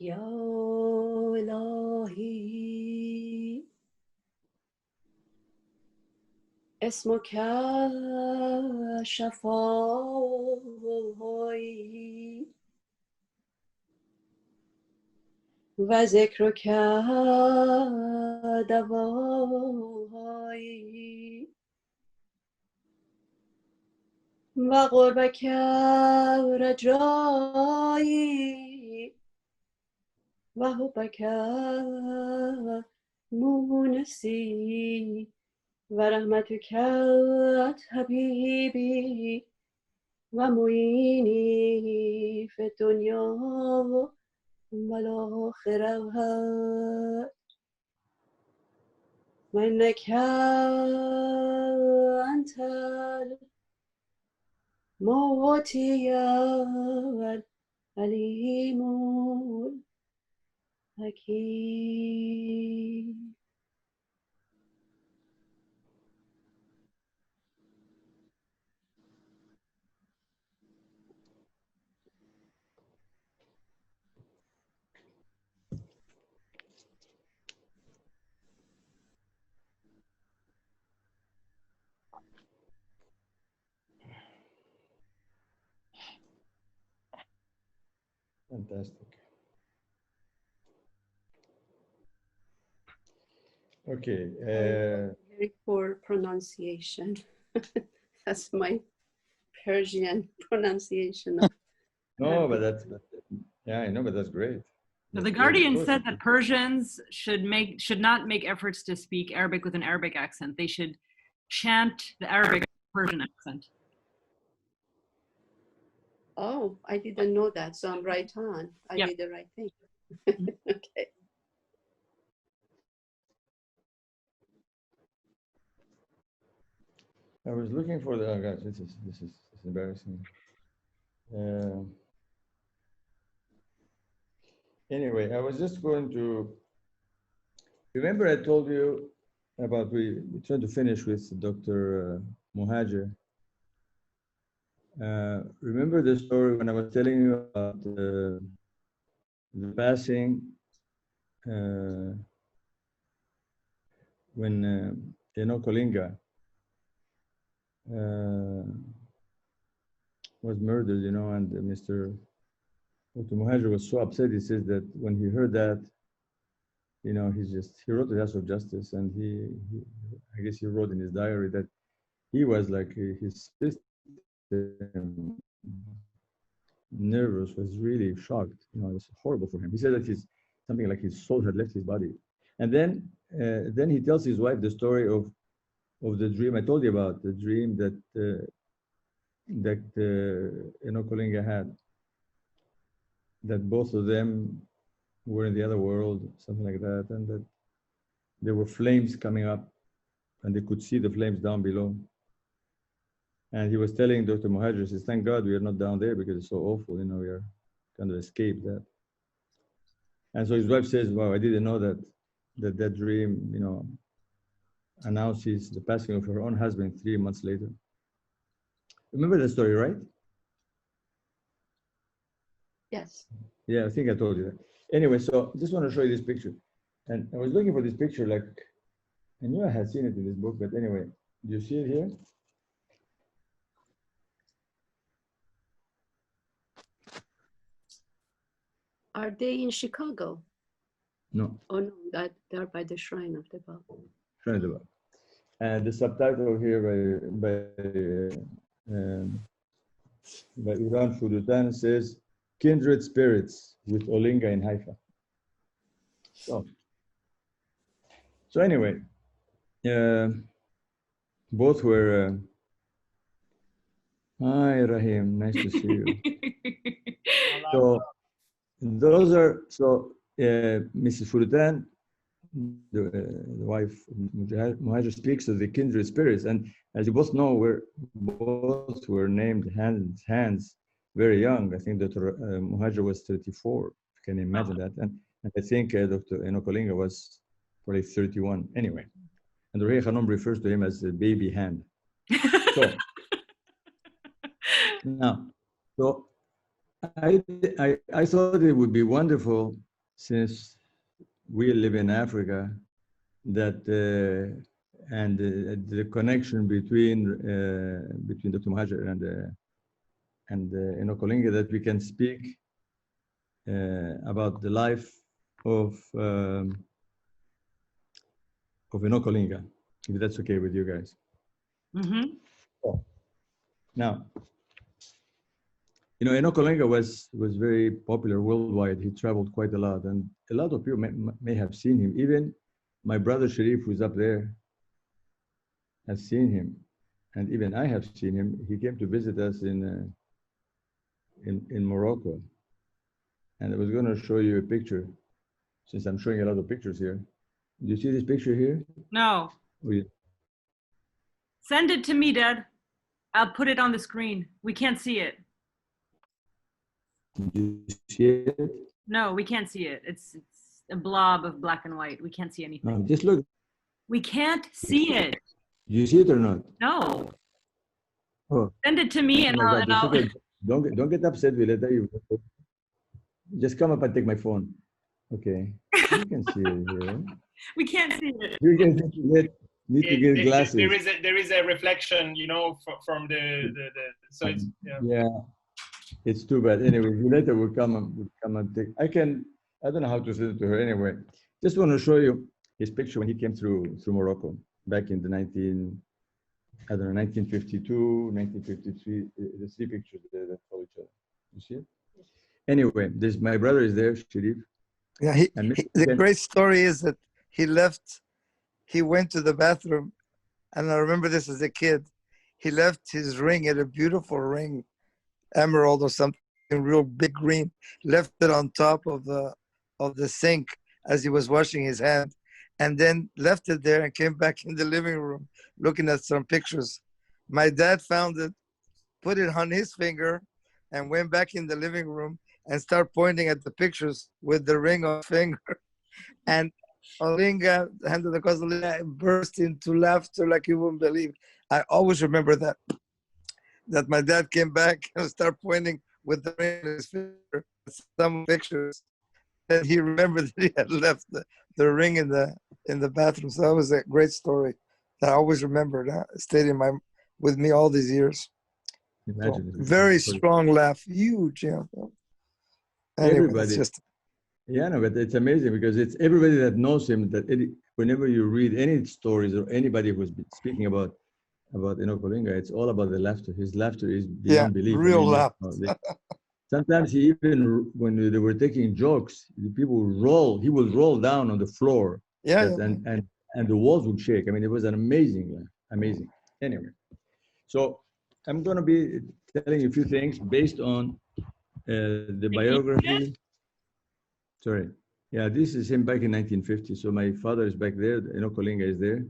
Ya ilahi اسمك شفایی و ذکرک دوایی و قربک رجایی و حبک مونسی و رحمتك حبيبي ومعيني في الدنيا والآخرة وإنك أنت المعطي العليم الحكيم. Fantastic. Okay. Very poor pronunciation. That's my Persian pronunciation of No, but that's yeah, I know, but that's great. Now, the Guardian said that Persians should not make efforts to speak Arabic with an Arabic accent. They should chant the Arabic Persian accent. Oh, I didn't know that, so I'm right on. I did the right thing. Okay. I was looking for the. Oh gosh, this is embarrassing. Anyway, I was just going to. Remember, I told you about we tried to finish with Dr. Muhajir. Remember the story when I was telling you about the passing when Enoch Olinga was murdered, you know, and Dr. Muhajir was so upset. He says that when he heard that, you know, he wrote the House of Justice, and he I guess he wrote in his diary that he was like his system nervous, was really shocked. You know, it was horrible for him. He said that something like his soul had left his body. And then he tells his wife the story of the dream I told you about, the dream that Enoch Olinga had, that both of them were in the other world, something like that, and that there were flames coming up, and they could see the flames down below. And he was telling Dr. Muhajir, says, thank God we are not down there because it's so awful, you know, we are kind of escaped that. And so his wife says, wow, I didn't know that dream, you know, announces the passing of her own husband 3 months later. Remember that story, right? Yes. Yeah, I think I told you that. Anyway, so I just want to show you this picture. And I was looking for this picture, like, I knew I had seen it in this book, but anyway, do you see it here? Are they in Chicago? No. Oh no, that they're by the Shrine of the Bab. Shrine of the Bab. And the subtitle here by Iran Fudutan says, Kindred Spirits with Olinga in Haifa. So anyway, both were, hi Rahim, nice to see you. So those are, so Mrs. Fudutan, the wife Muhajir, speaks of the kindred spirits, and as you both know, both were named hands very young. I think Dr. Muhajir was 34, if you can imagine that, and I think Dr. Enoch Olinga was probably 31. Anyway, and the Rei Khanom refers to him as a baby hand. So now, so I thought it would be wonderful since we live in Africa, that and the connection between Dr. Muhajir and Enoch Olinga, that we can speak about the life of Enoch Olinga, if that's okay with you guys. Mm-hmm. Now, you know, Enoch Olinga was very popular worldwide. He traveled quite a lot, and a lot of people may have seen him. Even my brother Sharif, who's up there, has seen him, and even I have seen him. He came to visit us in Morocco, and I was going to show you a picture, since I'm showing a lot of pictures here. Do you see this picture here? No. Send it to me, Dad. I'll put it on the screen. We can't see it. Do you see it? No, we can't see it. It's a blob of black and white. We can't see anything. No, just look. We can't see it. Do you see it or not? No. Oh. Send it to me, and Oh my I'll. God, okay. Don't get upset, Violeta. Just come up and take my phone. Okay. You can see it here. We can't see it. You can need to get glasses. There is a reflection, you know, from the so it's yeah. It's too bad. Anyway, Violeta will come and take. I don't know how to send it to her anyway. Just want to show you his picture when he came through Morocco back in the 1952, 1953. The three pictures there that follow each other. You see it? Anyway, my brother is there, Sharif. Yeah, the great story is that he went to the bathroom, and I remember this as a kid. He left his ring, a beautiful ring, emerald or something, real big green, left it on top of the sink as he was washing his hand, and then left it there and came back in the living room looking at some pictures. My dad found it, put it on his finger, and went back in the living room and started pointing at the pictures with the ring on finger. And Olinga, hand of the Cause Olinga, burst into laughter like you wouldn't believe. I always remember that my dad came back and started pointing with the ring in his finger at some pictures. And he remembered that he had left the ring in the bathroom. So that was a great story that I always remembered. It stayed with me all these years. Imagine So, very strong laugh, huge. Yeah. Anyway, everybody. Yeah, no, but it's amazing because it's everybody that knows him. That whenever you read any stories or anybody who's speaking about Enoch Olinga, it's all about the laughter. His laughter is beyond belief. Real laugh. Sometimes he even, when they were taking jokes, the people would roll. He would roll down on the floor. And the walls would shake. I mean, it was an amazing laugh. Amazing. Anyway, so I'm going to be telling you a few things based on the biography. Sorry. Yeah, this is him back in 1950. So my father is back there. Enoch Olinga is there.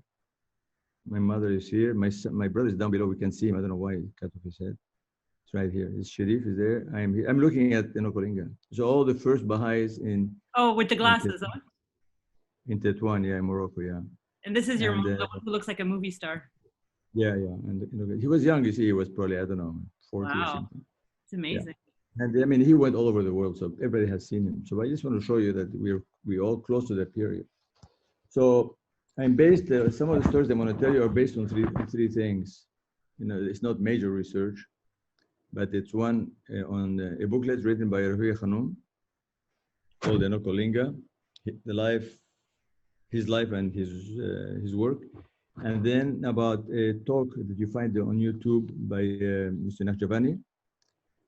My mother is here. My brother is down below. We can see him. I don't know why he cut off his head. It's right here. His Sharif is there. I am here. I'm looking at Enoch Olinga. So all the first Baha'is in... Oh, with the glasses on? In Tetuan, yeah, in Morocco, yeah. And this is your mom, the one who looks like a movie star. Yeah, yeah. And he was young, you see. He was probably, I don't know, 40 or something. It's amazing. Yeah. And I mean, he went all over the world, so everybody has seen him. So I just want to show you that we're all close to that period. So I'm based, some of the stories I'm going to tell you are based on three things. You know, it's not major research, but it's one on a booklet written by Ruhiya Khanum called Enoch Olinga, his life and his work. And then about a talk that you find on YouTube by Mr. Naqshbandi.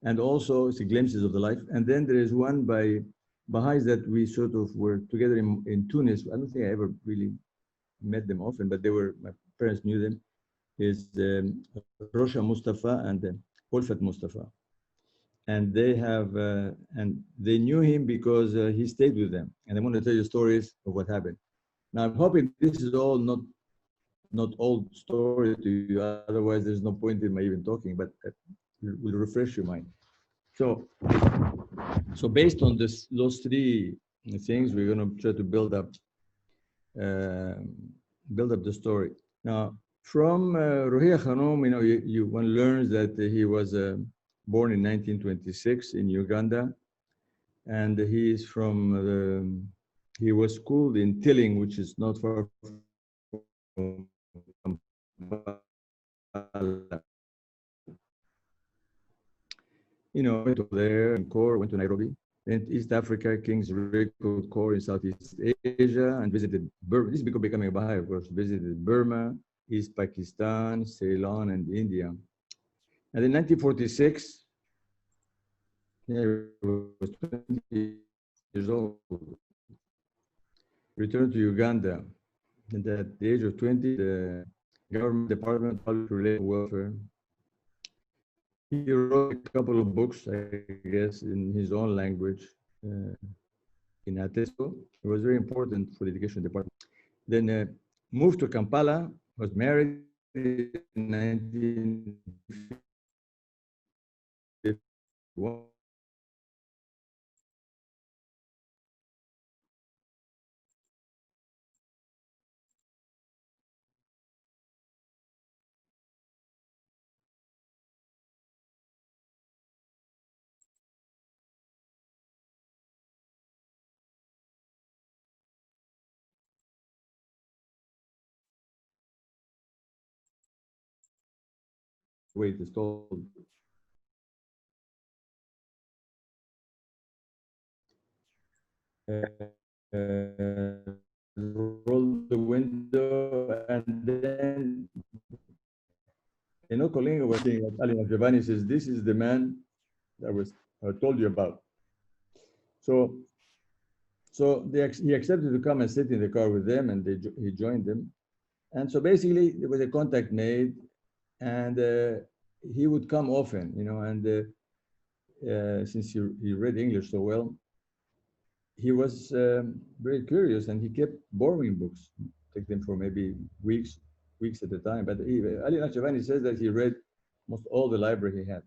And also it's glimpses of the life. And then there is one by Baha'is that we sort of were together in Tunis. I don't think I ever really met them often, but my parents knew them, is Rosha Mustafa and Ulfat Mustafa. And they knew him because he stayed with them. And I want to tell you stories of what happened. Now I'm hoping this is all not old story to you, otherwise there's no point in my even talking, but will refresh your mind. So based on those three things, we're going to try to build up the story. Now, from Ruhiya Khanum, you know, one learns that he was born in 1926 in Uganda, and he is from he was schooled in Tilling, which is not far from Kampala. You know, went over there in Corps, went to Nairobi, went East Africa, King's Record Corps in Southeast Asia, and visited Burma. This is becoming a Baha'i, of course. Visited Burma, East Pakistan, Ceylon, and India. And in 1946, he was 20 years old, returned to Uganda. And at the age of 20, the Government Department of Public Relations and Welfare, he wrote a couple of books, I guess, in his own language, in Ateso. It was very important for the education department. Then moved to Kampala, was married in 1951. Wait, it's called rolled the window, and then Enoch Olinga was saying that Ali Giovanni says, "This is the man that I told you about." So, he accepted to come and sit in the car with them, and he joined them. And so basically, there was a contact made, and he would come often, you know, and since he read English so well, he was very curious, and he kept borrowing books, take them for maybe weeks at a time. But Ali Giovanni says that he read most all the library he had.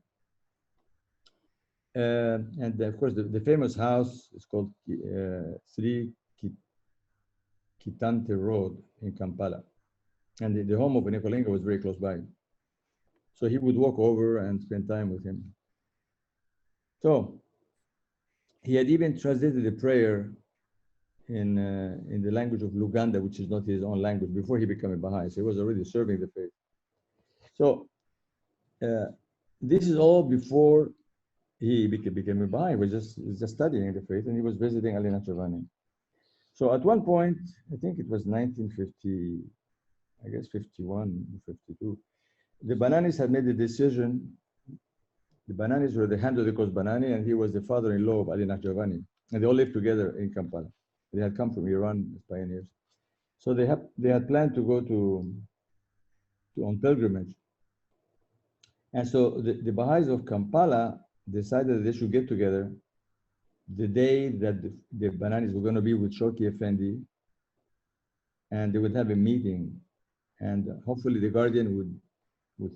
And of course, the famous house is called 3 Kitante Road in Kampala. And the home of Enoch Olinga was very close by. So he would walk over and spend time with him. So he had even translated the prayer in the language of Luganda, which is not his own language, before he became a Baha'i. So he was already serving the faith. So this is all before he became a Baha'i. He was just studying the faith, and he was visiting Ali Giovanni. So at one point, I think it was 1950, I guess 51, 52, the Bananis had made the decision. The Bananis were the hand of the Cause Banani, and he was the father-in-law of Ali Giovanni. And they all lived together in Kampala. They had come from Iran as pioneers. So they had planned to go on pilgrimage. And so the Baha'is of Kampala decided that they should get together the day that the Bananis were going to be with Shoki Effendi, and they would have a meeting. And hopefully the guardian would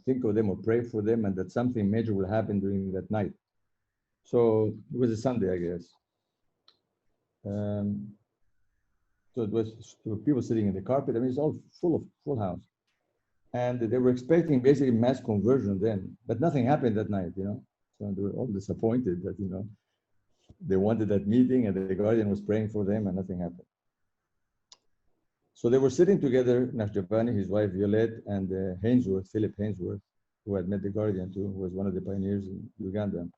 think of them or pray for them, and that something major will happen during that night. So it was a Sunday, I guess. So there were people sitting in the carpet. I mean, it's all full house. And they were expecting basically mass conversion then, but nothing happened that night, you know. So they were all disappointed that, you know, they wanted that meeting and the guardian was praying for them and nothing happened. So they were sitting together, Giovanni, his wife Violette, and Philip Hainsworth, who had met the guardian too, who was one of the pioneers in Uganda.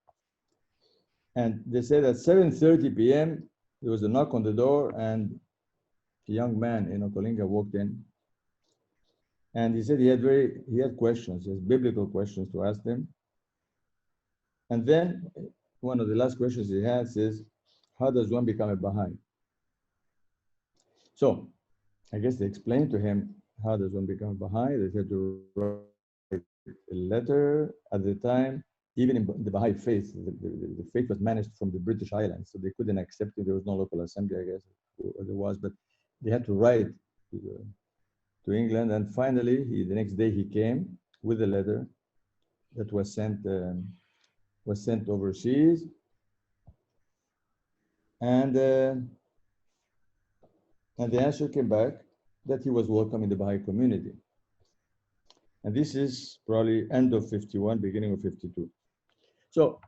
And they said at 7:30 p.m., there was a knock on the door, and a young man, Enoch Olinga, walked in. And he said he had questions, he has biblical questions to ask them. And then one of the last questions he had says, how does one become a Baha'i? So I guess they explained to him, how does one become a Baha'i? They had to write a letter. At the time, even in the Baha'i faith, the faith was managed from the British Islands, so they couldn't accept it. There was no local assembly, I guess, or there was, but they had to write to England. And finally, the next day he came with a letter that was sent overseas. And the answer came back that he was welcome in the Baha'i community. And this is probably end of 51, beginning of 52. So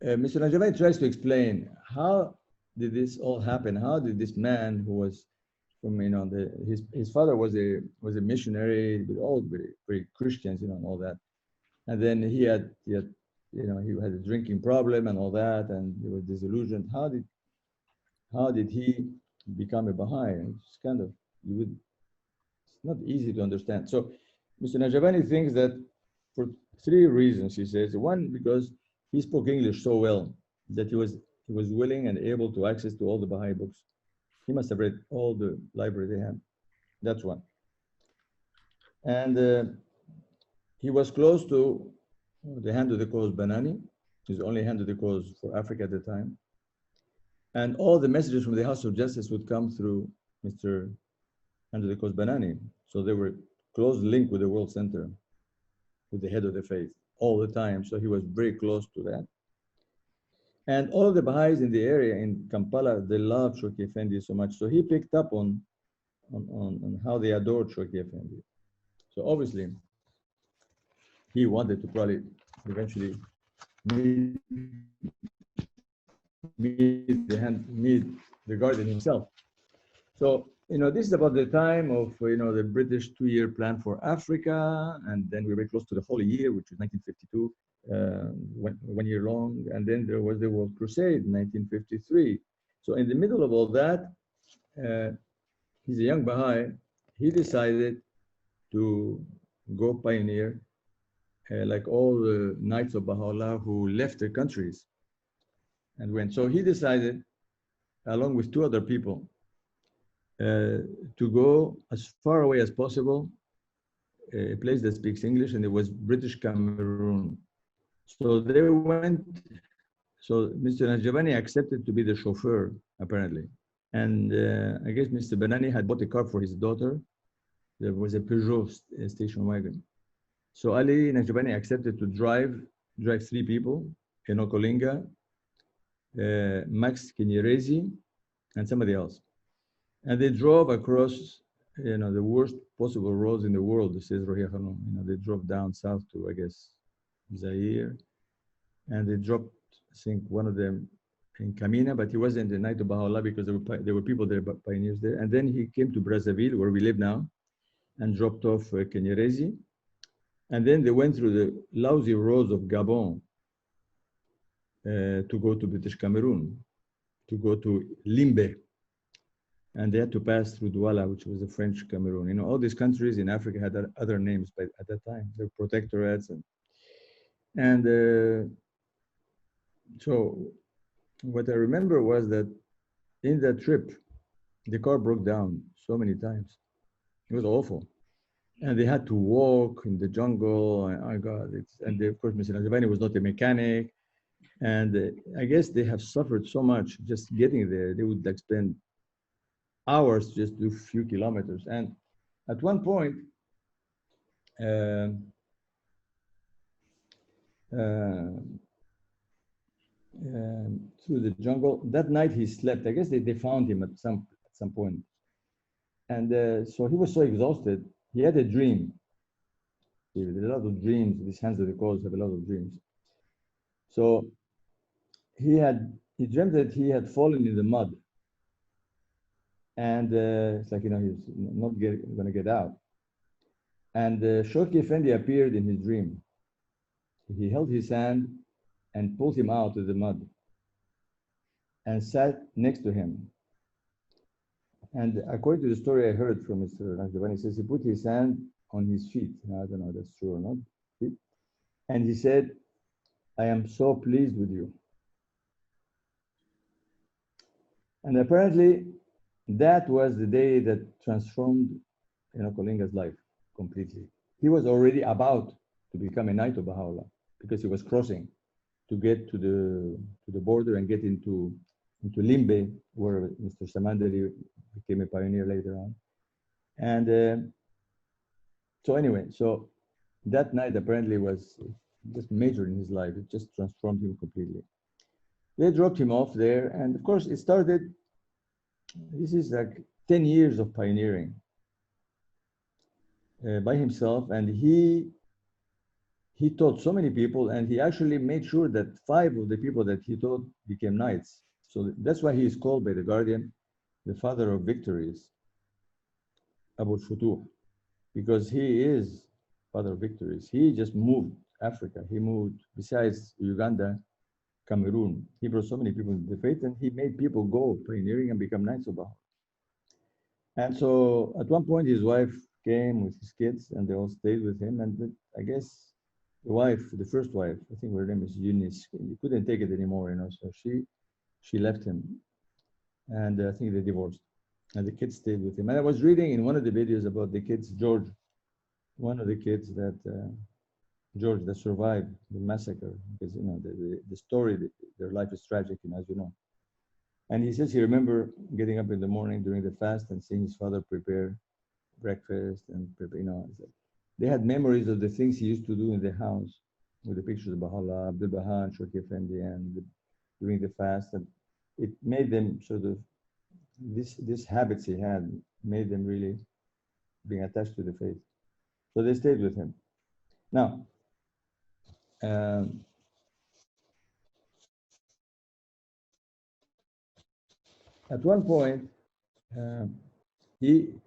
Mr. Najamani tries to explain how did this all happen? How did this man who was from, his father was a missionary, but all very Christians, and all that. And then he had he had a drinking problem and all that, and he was disillusioned. How did he become a Baha'i? It's kind of, it's not easy to understand. So Mr. Najabani thinks that for three reasons, he says. One, because he spoke English so well that he was willing and able to access to all the Baha'i books. He must have read all the library they had. That's one. And he was close to the hand of the cause Banani, his only hand of the cause for Africa at the time. And all the messages from the House of Justice would come through Mr. Hand of the cause Banani. So they were close linked with the World Center, with the head of the faith all the time. So he was very close to that. And all the Baha'is in the area in Kampala, they loved Shawki Effendi so much. So he picked up on how they adored Shawki Effendi. So obviously, he wanted to probably eventually meet the guardian himself. So, this is about the time of, the British 2-year plan for Africa. And then we were very close to the Holy Year, which was 1952, 1 year long. And then there was the World Crusade in 1953. So in the middle of all that, he's a young Baha'i. He decided to go pioneer, like all the Knights of Baha'u'llah who left their countries and went. So he decided, along with 2 other people, to go as far away as possible, a place that speaks English, and it was British Cameroon. So they went, so Mr. Najabani accepted to be the chauffeur, apparently. And I guess Mr. Banani had bought a car for his daughter. There was a Peugeot station wagon. So Ali Najabani accepted to drive 3 people, Enoch Olinga, Max Kenyerezi, and somebody else. And they drove across, the worst possible roads in the world, says Rohia Khanum. They drove down south to, I guess, Zaire. And they dropped, I think, one of them in Kamina, but he wasn't the Knight of Baha'u'llah because there were people there, pioneers there. And then he came to Brazzaville, where we live now, and dropped off Kenyerezi. And then they went through the lousy roads of Gabon to go to British Cameroon, to go to Limbe. And they had to pass through Douala, which was the French Cameroon. All these countries in Africa had other names at that time. They were protectorates. So what I remember was that in that trip, the car broke down so many times. It was awful. And they had to walk in the jungle. And of course, Mr. Najabani was not a mechanic. And I guess they have suffered so much just getting there. They would spend hours just do a few kilometers. And at one point, through the jungle, that night he slept. I guess they found him at some point. And so he was so exhausted, he had a dream. There's a lot of dreams. These hands of the cause have a lot of dreams. So he dreamt that he had fallen in the mud. And it's like, he's not going to get out. And Shawki Effendi appeared in his dream. He held his hand and pulled him out of the mud and sat next to him. And according to the story I heard from Mr. Najabani, says he put his hand on his feet. I don't know if that's true or not. And he said, "I am so pleased with you." And apparently, that was the day that transformed Enoch Olinga's life completely. He was already about to become a Knight of Baha'u'llah because he was crossing to get to the border and get into Limbe, where Mr. Samandari became a pioneer later on. And so anyway, so that night apparently was just major in his life. It just transformed him completely. They dropped him off there, and of course it started, this is like 10 years of pioneering by himself, and he he taught so many people, and he actually made sure that 5 of the people that he taught became knights. So that's why he is called by the Guardian the father of victories, Abu Futuh, because he is father of victories. He just moved Africa. He moved, besides Uganda, Cameroon. He brought so many people into the faith, and he made people go pioneering and become knights of Baha'i. And so at one point, his wife came with his kids, and they all stayed with him. And I guess the wife, the first wife, I think her name is Eunice, he couldn't take it anymore, you know, so she left him. And I think they divorced. And the kids stayed with him. And I was reading in one of the videos about the kids, George, one of the kids that, George, that survived the massacre, because, you know, the story, their life is tragic, you know, as you know. And he says he remember getting up in the morning during the fast and seeing his father prepare breakfast and prepare, you know, they had memories of the things he used to do in the house with the pictures of Baha'u'llah, Abdul Baha and Shorty Effendi, and during the fast. And it made them sort of, this habits he had made them really being attached to the faith. So they stayed with him. Now, at one point, you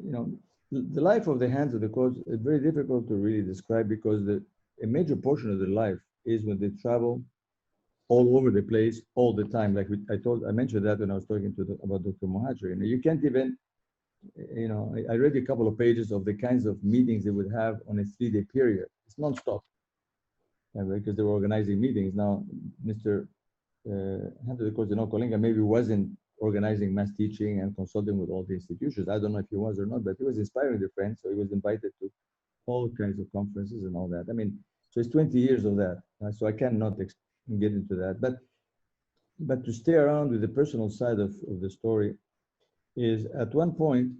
know, the life of the hands of the cause is very difficult to really describe, because a major portion of their life is when they travel all over the place all the time. Like I mentioned that when I was talking about Dr. Muhajir. You know, you can't even, you know, I read a couple of pages of the kinds of meetings they would have on a 3-day period. It's nonstop, because they were organizing meetings. Now, Mr. Cause Enoch Olinga maybe wasn't organizing mass teaching and consulting with all the institutions. I don't know if he was or not, but he was inspiring the friends, so he was invited to all kinds of conferences and all that. I mean, so it's 20 years of that. So I cannot get into that. But to stay around with the personal side of the story is, at one point,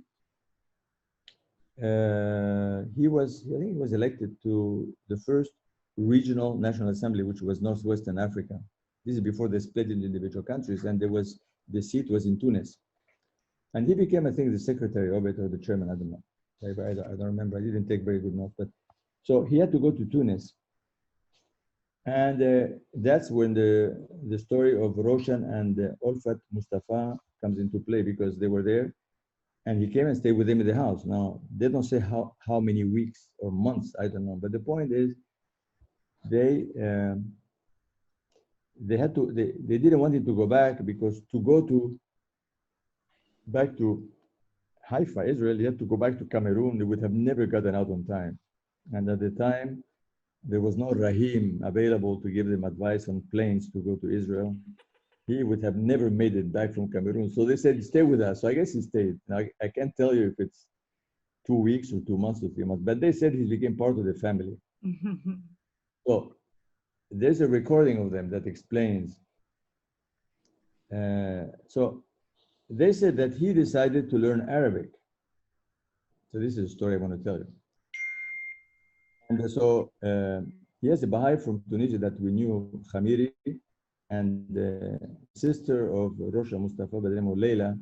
I think he was elected to the first regional National Assembly, which was Northwestern Africa. This is before they split into individual countries, and the seat was in Tunis. And he became, I think, the secretary of it, or the chairman, I don't know. I don't remember, I didn't take very good notes. But so he had to go to Tunis. And that's when the story of Roshan and Olfat Mustafa comes into play, because they were there, and he came and stayed with them in the house. Now, they don't say how many weeks or months, I don't know. But the point is, they didn't want him to go back, because to go back to Haifa, Israel, he had to go back to Cameroon. They would have never gotten out on time. And at the time, there was no Rahim available to give them advice on planes to go to Israel. He would have never made it back from Cameroon. So they said, stay with us. So I guess he stayed. Now, I can't tell you if it's 2 weeks or 2 months or 3 months, but they said he became part of the family. So there's a recording of them that explains. So they said that he decided to learn Arabic. So this is a story I want to tell you. And so he has a Baha'i from Tunisia that we knew, Khamiri, and the sister of Rosha Mustafa, by the name of Leila.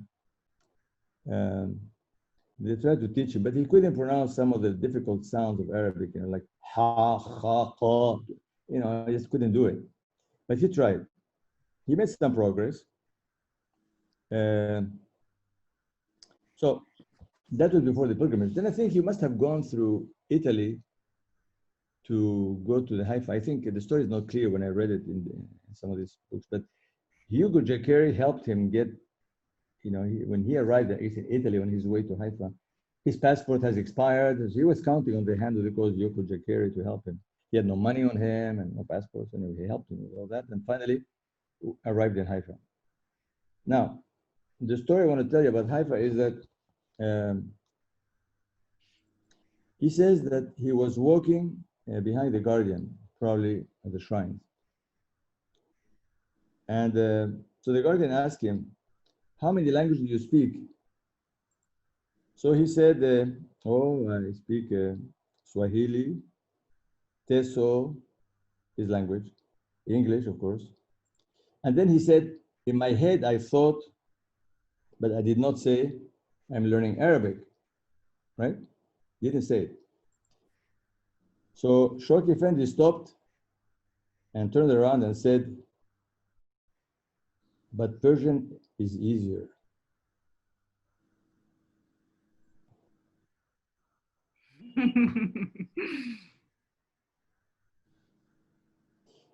They tried to teach him, but he couldn't pronounce some of the difficult sounds of Arabic, you know, like ha, ha, ha. You know, he just couldn't do it. But he tried. He made some progress. So that was before the pilgrimage. Then I think he must have gone through Italy to go to the Haifa. I think the story is not clear when I read it in some of these books, but Hugo Jacqueri helped him get, you know, when he arrived in Italy on his way to Haifa, his passport has expired. So he was counting on the hand of the cause, Hugo Jacqueri, to help him. He had no money on him and no passport, so anyway, he helped him with all that, and finally arrived in Haifa. Now, the story I want to tell you about Haifa is that he says that he was walking behind the Guardian, probably at the shrines. And so the Guardian asked him, how many languages do you speak? So he said, I speak Swahili, Teso, his language, English, of course. And then he said, in my head, I thought, but I did not say, I'm learning Arabic, right? He didn't say it. So Shawki Effendi stopped and turned around and said, but Persian is easier.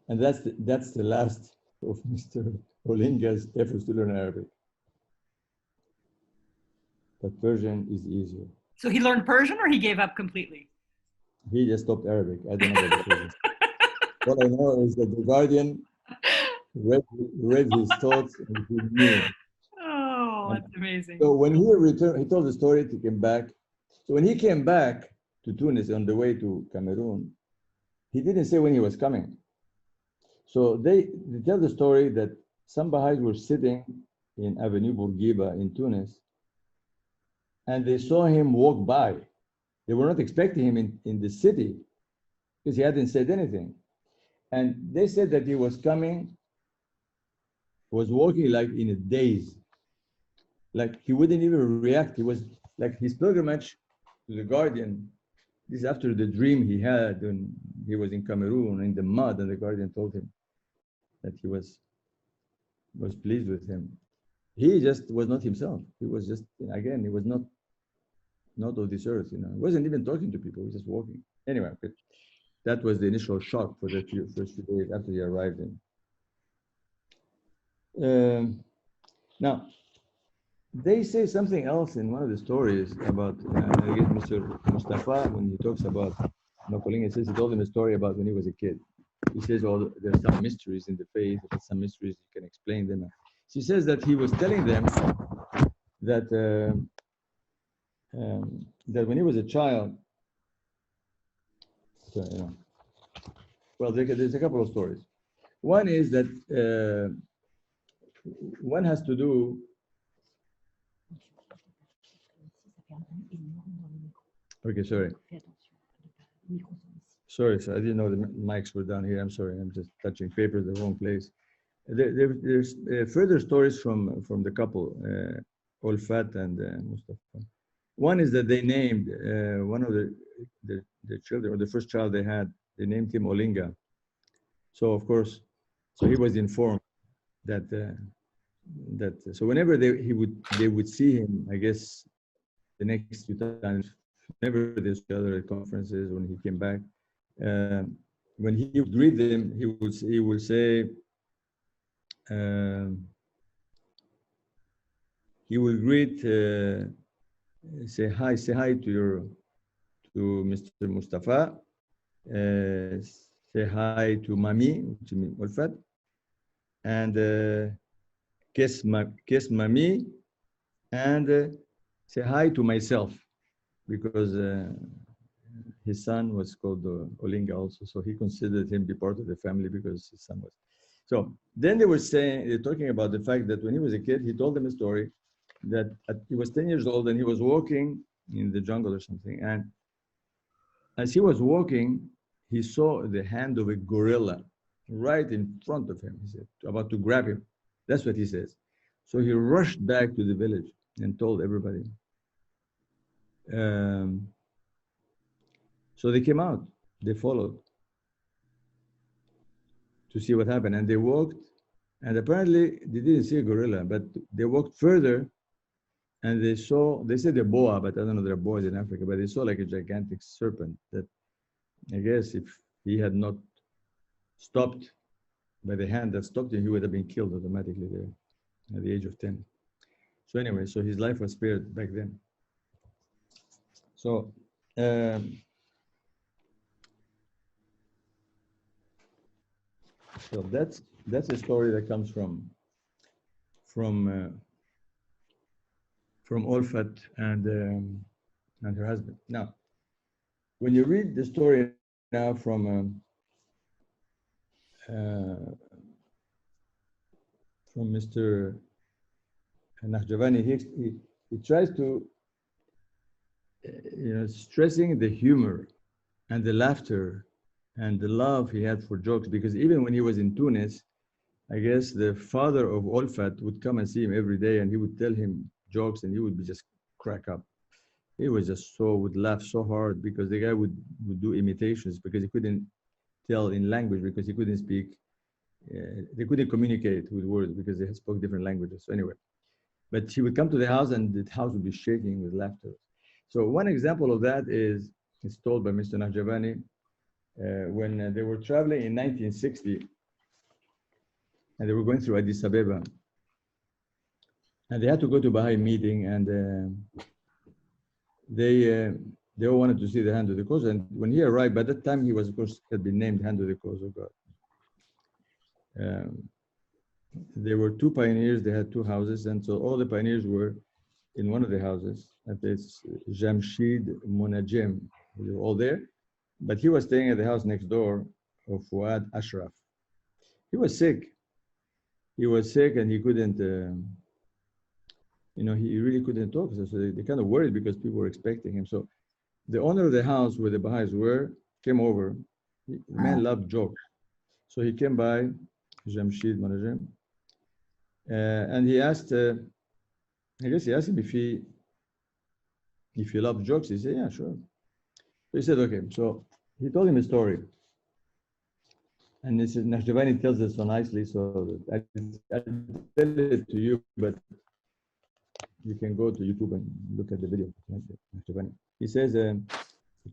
And that's the last of Mr. Olinga's efforts to learn Arabic. But Persian is easier. So he learned Persian or he gave up completely? He just stopped Arabic. I don't know about the Persian. All I know is that the Guardian read his thoughts and he knew. Oh, that's amazing. So when he returned, he told the story to come back. So when he came back to Tunis on the way to Cameroon, he didn't say when he was coming. So they tell the story that some Baha'is were sitting in Avenue Bourguiba in Tunis, and they saw him walk by. They were not expecting him in the city because he hadn't said anything. And they said that he was coming, was walking like in a daze. Like he wouldn't even react. He was like his pilgrimage to the Guardian. This is after the dream he had when he was in Cameroon in the mud, and the Guardian told him that he was pleased with him. He just was not himself. He was just, again, he was not of this earth, He wasn't even talking to people. He was just walking. Anyway, that was the initial shock for the first few days after he arrived in. Now, they say something else in one of the stories about, I guess Mr. Mustafa, when he talks about Enoch Olinga, he says he told him a story about when he was a kid. He says, well, there's some mysteries in the faith, but some mysteries you can explain them. He says that he was telling them that that when he was a child, well, there's a couple of stories. One is that one has to do. Okay, sorry. Sorry, I didn't know the mics were down here. I'm sorry. I'm just touching paper in the wrong place. There's further stories from the couple, Olfat and Mustafa. One is that they named one of the children, or the first child they had, they named him Olinga. So of course, so he was informed that so whenever they would see him, I guess the next few times, whenever there's other conferences, when he came back, when he would greet them, he would say, he will greet, say hi to Mr. Mustafa, say hi to Mami, which means Olfat, and kiss Mami, and say hi to myself, because his son was called Olinga also, so he considered him be part of the family because his son was. So then they're talking about the fact that when he was a kid, he told them a story that he was 10 years old and he was walking in the jungle or something. And as he was walking, he saw the hand of a gorilla right in front of him, he said, about to grab him. That's what he says. So he rushed back to the village and told everybody. So they came out, they followed to see what happened. And they walked, and apparently they didn't see a gorilla, but they walked further and they said a boa, but I don't know, there are boas in Africa, but they saw like a gigantic serpent that I guess if he had not stopped by the hand that stopped him, he would have been killed automatically there at the age of 10. So anyway, so his life was spared back then. So, so that's a story that comes from Olfat and her husband. Now, when you read the story now from Mr. Nahjavani, he tries to, stressing the humor and the laughter and the love he had for jokes, because even when he was in Tunis, I guess the father of Olfat would come and see him every day and he would tell him jokes and he would be just crack up. He was just so, would laugh so hard because the guy would do imitations because he couldn't tell in language because he couldn't speak. They couldn't communicate with words because they spoke different languages. So anyway, but he would come to the house and the house would be shaking with laughter. So one example of that is told by Mr. Nahjabani when they were traveling in 1960 and they were going through Addis Ababa. And they had to go to Baha'i meeting and they all wanted to see the hand of the cause. And when he arrived, by that time he was, of course, had been named hand of the cause of God. There were two pioneers, they had two houses. And so all the pioneers were in one of the houses. And it's Jamshid Munajem. They were all there. But he was staying at the house next door of Fuad Ashraf. He was sick. He was sick and he couldn't, he really couldn't talk. So they kind of worried because people were expecting him. So the owner of the house where the Baha'is were came over. The man loved jokes. So he came by, Jamshid Munajem, and he asked, I guess he asked him if he loved jokes. He said, yeah, sure. So he said, okay. So he told him a story. And this is, Nahjabani tells it so nicely, so I'll tell it to you, but you can go to YouTube and look at the video. He says,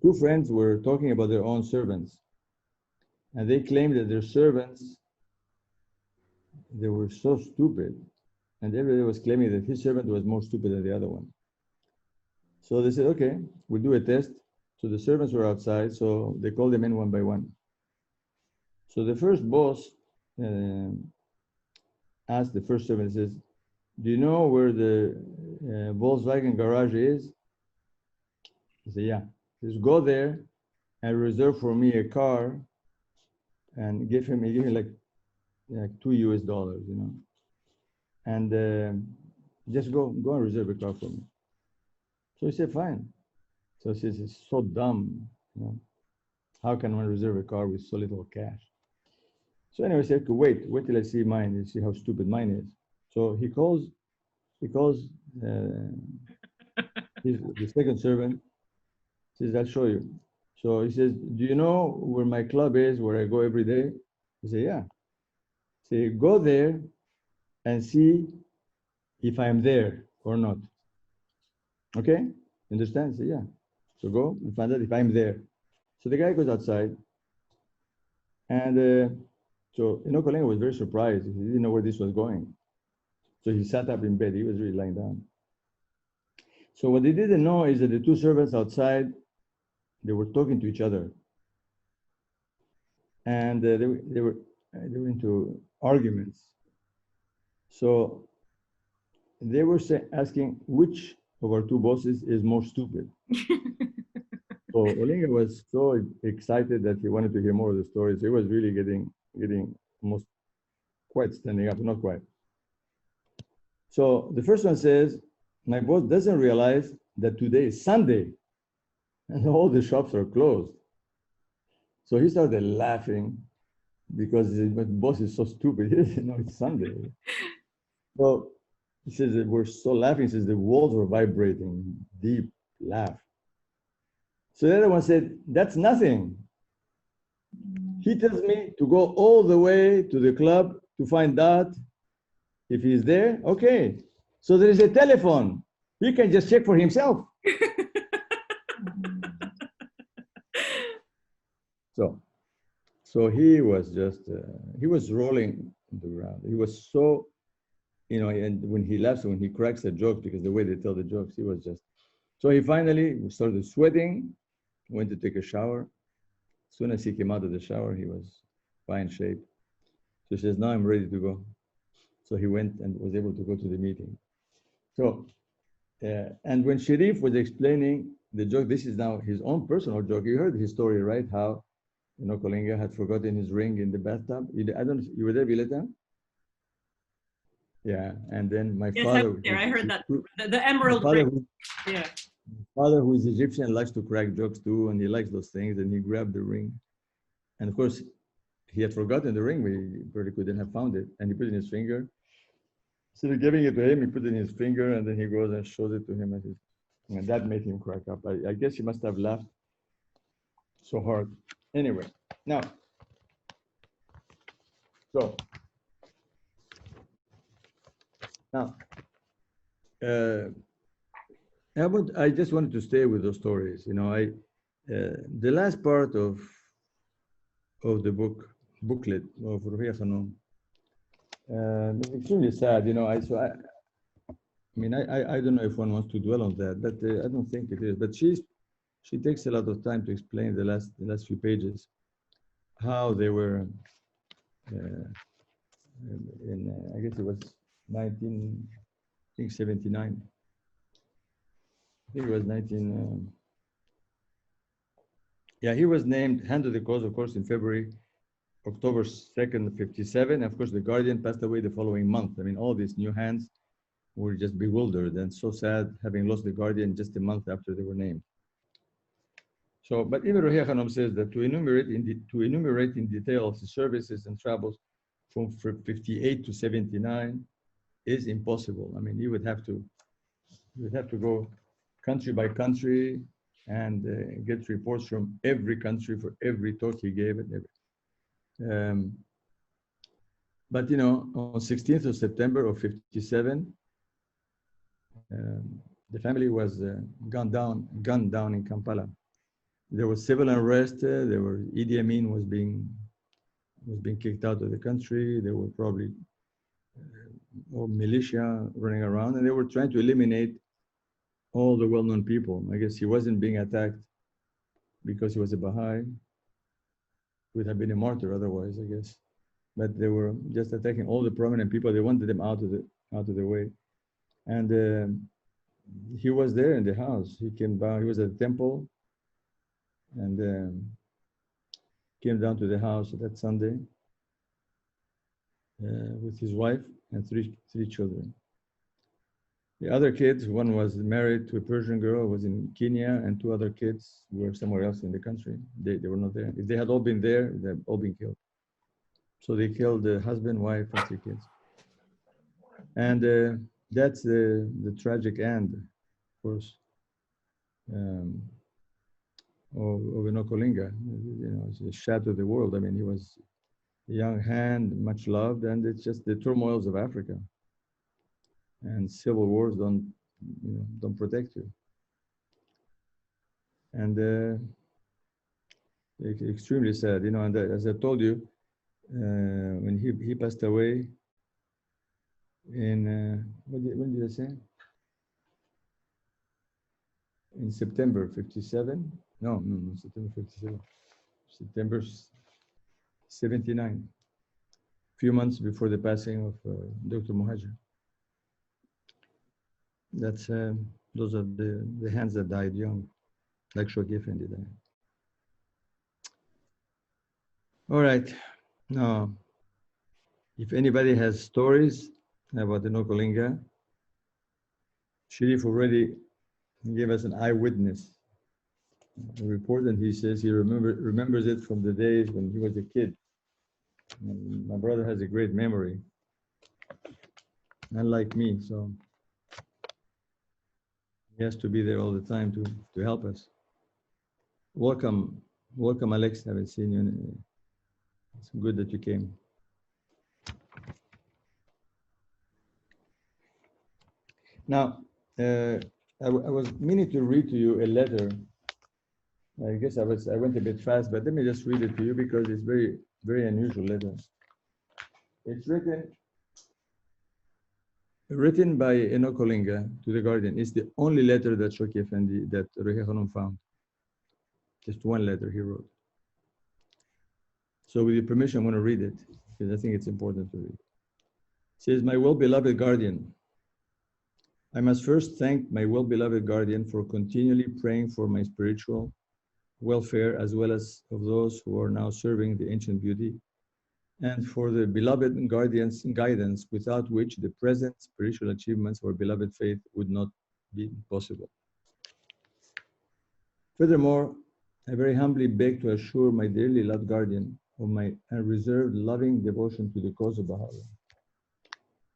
two friends were talking about their own servants. And they claimed that their servants, they were so stupid. And everybody was claiming that his servant was more stupid than the other one. So they said, okay, we'll do a test. So the servants were outside, so they called them in one by one. So the first boss asked the first servant, he says, do you know where the Volkswagen garage is? He said, yeah. He says, go there and reserve for me a car and give him like $2 US, and just go and reserve a car for me. So he said, fine. So he says, it's so dumb, how can one reserve a car with so little cash? So anyway, he said, wait till I see mine and see how stupid mine is. So he calls the second servant, says, I'll show you. So he says, do you know where my club is, where I go every day? He said, yeah. Say, go there and see if I'm there or not. Okay? Understand? Say, yeah. So go and find out if I'm there. So the guy goes outside. And so Enoch Olinga was very surprised. He didn't know where this was going. So he sat up in bed. He was really lying down. So what they didn't know is that the two servants outside, they were talking to each other. And they were into arguments. So they were asking which of our two bosses is more stupid. So Olinga was so excited that he wanted to hear more of the stories. He was really getting almost quite standing up, not quite. So the first one says, my boss doesn't realize that today is Sunday and all the shops are closed. So he started laughing because my boss is so stupid. He doesn't know it's Sunday. So he says that we're so laughing. He says the walls were vibrating, deep laugh. So the other one said, that's nothing. He tells me to go all the way to the club to find out if he's there. Okay. So there is a telephone. He can just check for himself. So he was just, he was rolling on the ground. He was so, and when he laughs, when he cracks a joke, because the way they tell the jokes, he was just, so he finally started sweating, went to take a shower. As soon as he came out of the shower, he was fine shape. So he says, now I'm ready to go. So he went and was able to go to the meeting. So, and when Sharif was explaining the joke, this is now his own personal joke. You heard his story, right? How Enoch Olinga had forgotten his ring in the bathtub. You were there, Violeta? Yeah, and then my yes, father. I was there. I heard that. The emerald ring. Yeah. My father, who is Egyptian, likes to crack jokes too, and he likes those things, and he grabbed the ring. And of course, he had forgotten the ring, but he probably couldn't have found it, and he put it in his finger. Instead of giving it to him, he put it in his finger, and then he goes and shows it to him. And says, And that made him crack up. I guess he must have laughed so hard. Anyway, now, so, now, I just wanted to stay with those stories. You know, the last part of the booklet of Ruhiya Khanum, it's extremely sad. You know, I mean, I don't know if one wants to dwell on that, but I don't think it is. But she takes a lot of time to explain the last few pages how they were I guess it was 1979. I think it was 19. Yeah, he was named hand of the cause, of course, in October 2nd, 57. Of course, the Guardian passed away the following month. I mean, all these new hands were just bewildered and so sad having lost the Guardian just a month after they were named. So, but even Ruhiya Khanum says that to enumerate in detail his services and travels from 58 to 79 is impossible. I mean, you would have to go country by country and get reports from every country for every talk he gave it. But you know, on 16th of September of 57, the family was gunned down in Kampala. There was civil unrest. There were Idi Amin was being kicked out of the country. There were probably or militia running around, and they were trying to eliminate all the well-known people. I guess he wasn't being attacked because he was a Baha'i. He would have been a martyr otherwise, I guess. But they were just attacking all the prominent people. They wanted them out of the way. And he was there in the house. He came down. He was at the temple, and came down to the house that Sunday with his wife and three children. The other kids, one was married to a Persian girl, was in Kenya, and two other kids were somewhere else in the country. They were not there. If they had all been there, they'd all been killed. So they killed the husband, wife, and three kids. And that's the tragic end, of course, of Enoch Olinga. You know, it's a shadow of the world. I mean, he was a young hand, much loved, and it's just the turmoils of Africa. And civil wars don't protect you. And extremely sad, you know. And as I told you, when he passed away in when did I say? In September 57? No, September 57. September 79. A few months before the passing of Dr. Muhajir. That's those are the hands that died young, like Shoki Effendi died. All right, now, if anybody has stories about Enoch Olinga, Sharif already gave us an eyewitness report, and he says he remembers it from the days when he was a kid. And my brother has a great memory, unlike me, so he has to be there all the time to help us. Welcome, Alex. I haven't seen you. It's good that you came. Now, I was meaning to read to you a letter. I guess I went a bit fast, but let me just read it to you because it's very, very unusual letter. It's written by Enoch Olinga to the Guardian. It's the only letter that Shoki Effendi, that Ruhiya Khanum found. Just one letter he wrote. So with your permission, I'm going to read it because I think it's important to read. It says, "My well-beloved Guardian, I must first thank my well-beloved Guardian for continually praying for my spiritual welfare as well as of those who are now serving the ancient beauty, and for the beloved Guardian's guidance, without which the present spiritual achievements of our beloved faith would not be possible. Furthermore, I very humbly beg to assure my dearly loved Guardian of my unreserved loving devotion to the cause of Baha'u'llah.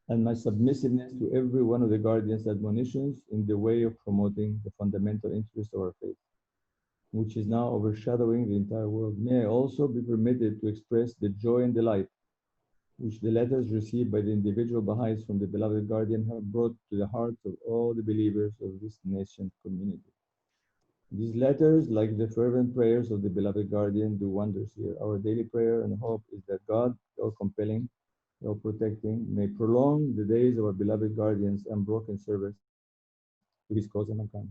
and my submissiveness to every one of the guardians' admonitions in the way of promoting the fundamental interest of our faith, which is now overshadowing the entire world. May I also be permitted to express the joy and delight which the letters received by the individual Baha'is from the beloved guardian have brought to the hearts of all the believers of this nascent community. These letters, like the fervent prayers of the beloved guardian, do wonders here. Our daily prayer and hope is that God, the all-compelling, the all-protecting, may prolong the days of our beloved guardian's unbroken service to his cause and mankind.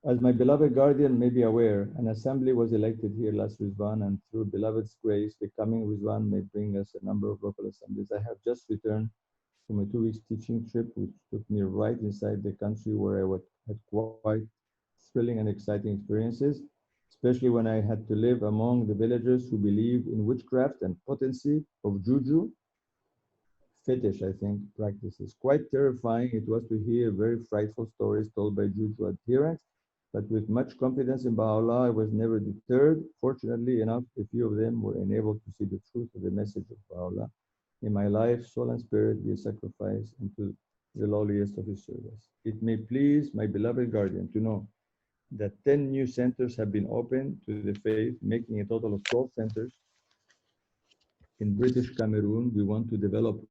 As my beloved guardian may be aware, an assembly was elected here last Rizwan, and through beloved's grace, the coming Rizwan may bring us a number of local assemblies. I have just returned from a 2 week teaching trip, which took me right inside the country where I had quite thrilling and exciting experiences, especially when I had to live among the villagers who believe in witchcraft and potency of juju, fetish, I think, practices. Quite terrifying it was to hear very frightful stories told by juju adherents, but with much confidence in Baha'u'llah, I was never deterred. Fortunately enough, a few of them were enabled to see the truth of the message of Baha'u'llah. In my life, soul and spirit be a sacrifice unto the lowliest of his service. It may please my beloved guardian to know that 10 new centers have been opened to the faith, making a total of 12 centers. In British Cameroon, we want to develop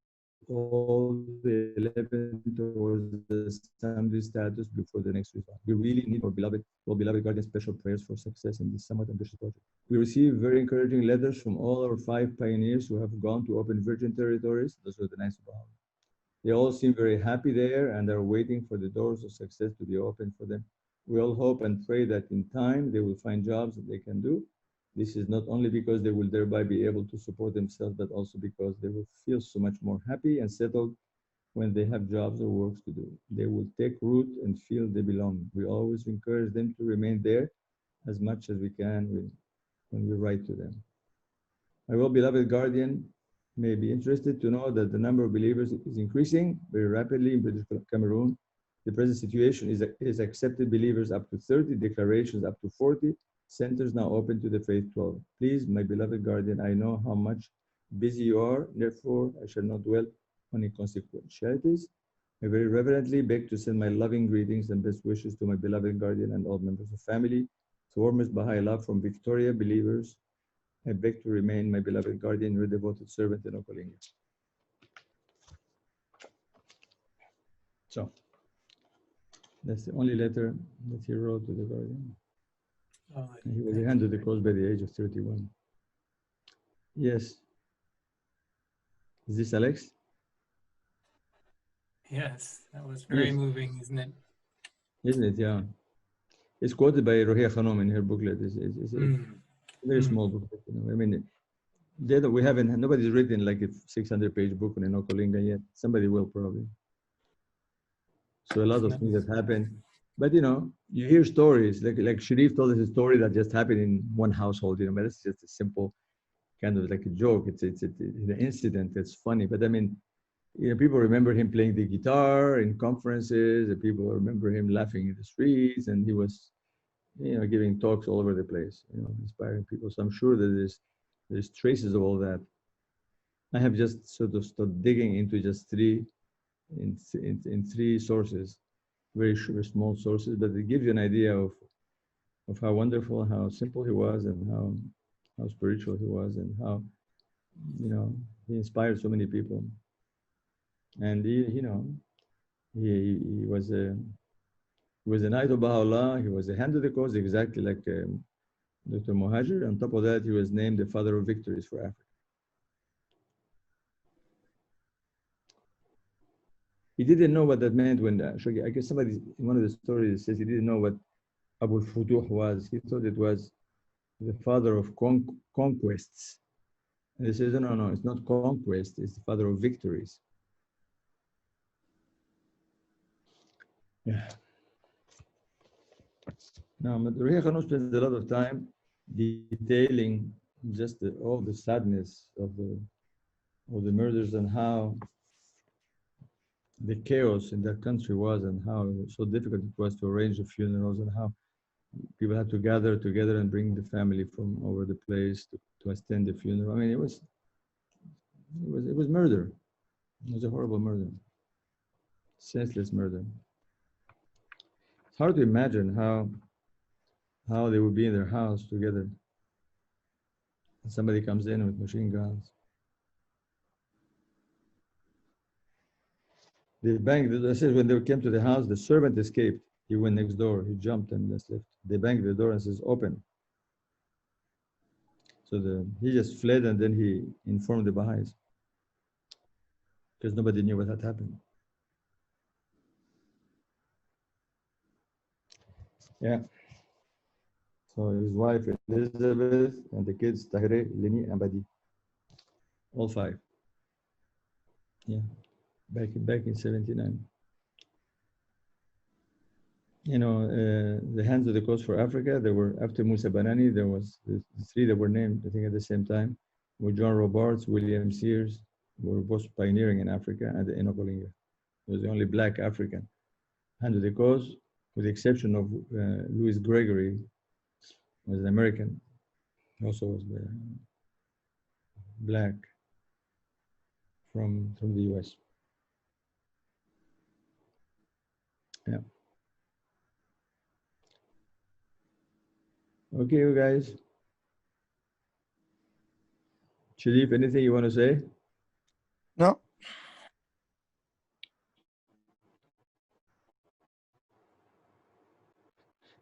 all the 11 towards the assembly status before the next result. We really need our beloved guardian special prayers for success in this somewhat ambitious project. We receive very encouraging letters from all our 5 pioneers who have gone to open virgin territories. Those are the nice about. They all seem very happy there and are waiting for the doors of success to be opened for them. We all hope and pray that in time they will find jobs that they can do. This is not only because they will thereby be able to support themselves, but also because they will feel so much more happy and settled when they have jobs or works to do. They will take root and feel they belong. We always encourage them to remain there as much as we can when we write to them. My well-beloved guardian may be interested to know that the number of believers is increasing very rapidly in British Cameroon. The present situation is accepted believers up to 30, declarations up to 40, centers now open to the faith 12. Please, my beloved guardian, I know how much busy you are, therefore I shall not dwell on inconsequentialities. I very reverently beg to send my loving greetings and best wishes to my beloved guardian and all members of family. Warmest Baha'i love from Victoria, believers. I beg to remain my beloved guardian, your devoted servant, Enoch Olinga. So, that's the only letter that he wrote to the guardian. Oh, he was handed the cross by the age of 31. Yes. Is this Alex? Yes, that was very moving, isn't it? Isn't it? Yeah. It's quoted by Rohia Khanum in her booklet. It's a very small booklet. You know? I mean, we haven't, nobody's written like a 600-page book on Enoch Olinga yet. Somebody will probably. So a lot of things that happen. But you know, you hear stories like Sharif told us a story that just happened in one household. You know, but it's just a simple kind of like a joke. It's an incident that's funny. But I mean, you know, people remember him playing the guitar in conferences, and people remember him laughing in the streets, and he was, you know, giving talks all over the place. You know, inspiring people. So I'm sure that there's traces of all that. I have just sort of started digging into just three sources. Very small sources, but it gives you an idea of how wonderful, how simple he was, and how spiritual he was, and how, you know, he inspired so many people. And he was a knight of Baha'u'llah. He was a hand of the cause, exactly like Dr. Muhajir. On top of that, he was named the father of victories for Africa. He didn't know what that meant when, I guess somebody in one of the stories says he didn't know what Abu al-Futuh was. He thought it was the father of conquests. And he says, no, it's not conquest, it's the father of victories. Yeah. Now, Ruhiya Khanum spends a lot of time detailing just all the sadness of the murders and how the chaos in that country was, and how so difficult it was to arrange the funerals, and how people had to gather together and bring the family from over the place to attend the funeral. I mean, it was murder. It was a horrible murder, senseless murder. It's hard to imagine how they would be in their house together. And somebody comes in with machine guns. They banged the door. I said when they came to the house, the servant escaped. He went next door. He jumped and just left. They banged the door and says, "Open." So he just fled, and then he informed the Baha'is because nobody knew what had happened. Yeah. So his wife Elizabeth and the kids Tahre, Leni, and Badi, all 5. Yeah, back in '79. You know, the Hands of the Cause for Africa. There were, after Musa Banani, there was the 3 that were named, I think, at the same time, were John Robards, William Sears, were both pioneering in Africa, and Enoch Olinga. He was the only black African Hand of the Cause, with the exception of Louis Gregory, was an American, also was black from the US. Yeah. Okay, you guys. Sharif, anything you want to say? No.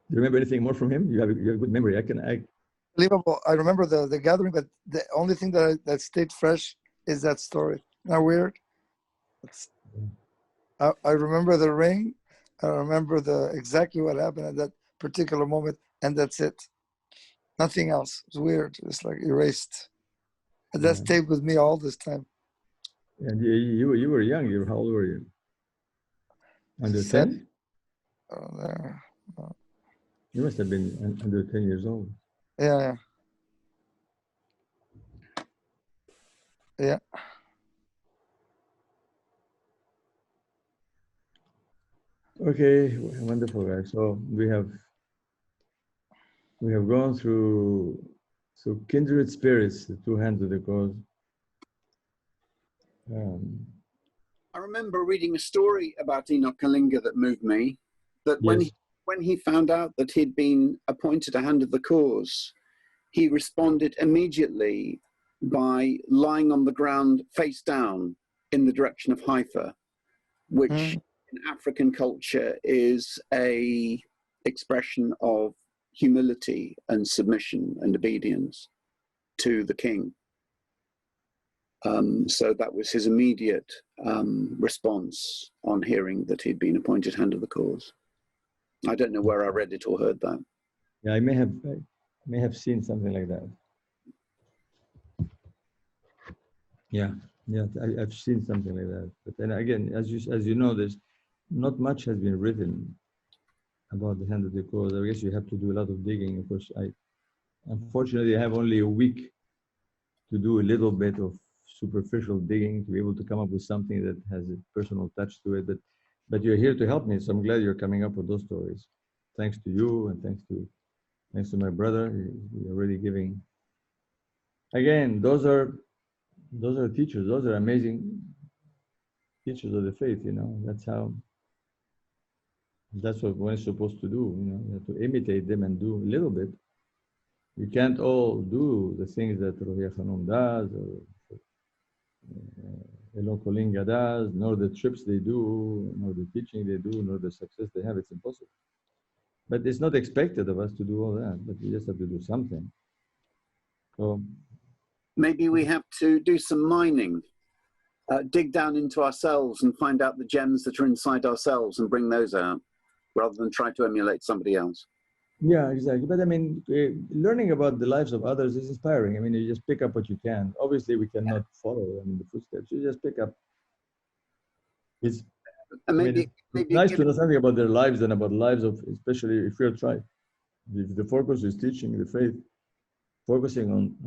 Do you remember anything more from him? You have a good memory. Unbelievable. I remember the gathering, but the only thing that stayed fresh is that story. Not weird. I remember the ring. I remember exactly what happened at that particular moment, and that's it. Nothing else. It's weird. It's like erased. And that stayed with me all this time. And you were young. How old were you? Under 10? You must have been under 10 years old. Yeah. Okay, wonderful, guys. So we have gone through kindred spirits, the 2 hands of the cause. I remember reading a story about Enoch Olinga that moved me. That yes. when he found out that he'd been appointed a hand of the cause, he responded immediately by lying on the ground face down in the direction of Haifa, which in African culture is a expression of humility and submission and obedience to the king. So that was his immediate response on hearing that he'd been appointed hand of the cause. I don't know where I read it or heard that. Yeah, I may have seen something like that. Yeah, I've seen something like that. But then again, as you know, there's not much has been written about the hand of the cause. I guess you have to do a lot of digging. Of course, unfortunately I have only a week to do a little bit of superficial digging to be able to come up with something that has a personal touch to it. But you're here to help me, so I'm glad you're coming up with those stories. Thanks to you, and thanks to my brother. You're really giving. Again, those are teachers. Those are amazing teachers of the faith. You know, that's what one's supposed to do. You know, you have to imitate them and do a little bit. You can't all do the things that Ruhia Khanum does, or Enoch Olinga does, nor the trips they do, nor the teaching they do, nor the success they have. It's impossible. But it's not expected of us to do all that, but we just have to do something. So maybe we have to do some mining, dig down into ourselves and find out the gems that are inside ourselves and bring those out, rather than try to emulate somebody else. Yeah, exactly. But I mean, learning about the lives of others is inspiring. I mean, you just pick up what you can. Obviously, we cannot follow them in the footsteps. You just pick up. It's nice to know something about their lives and about the lives of, especially if you're trying. If the focus is teaching the faith, focusing on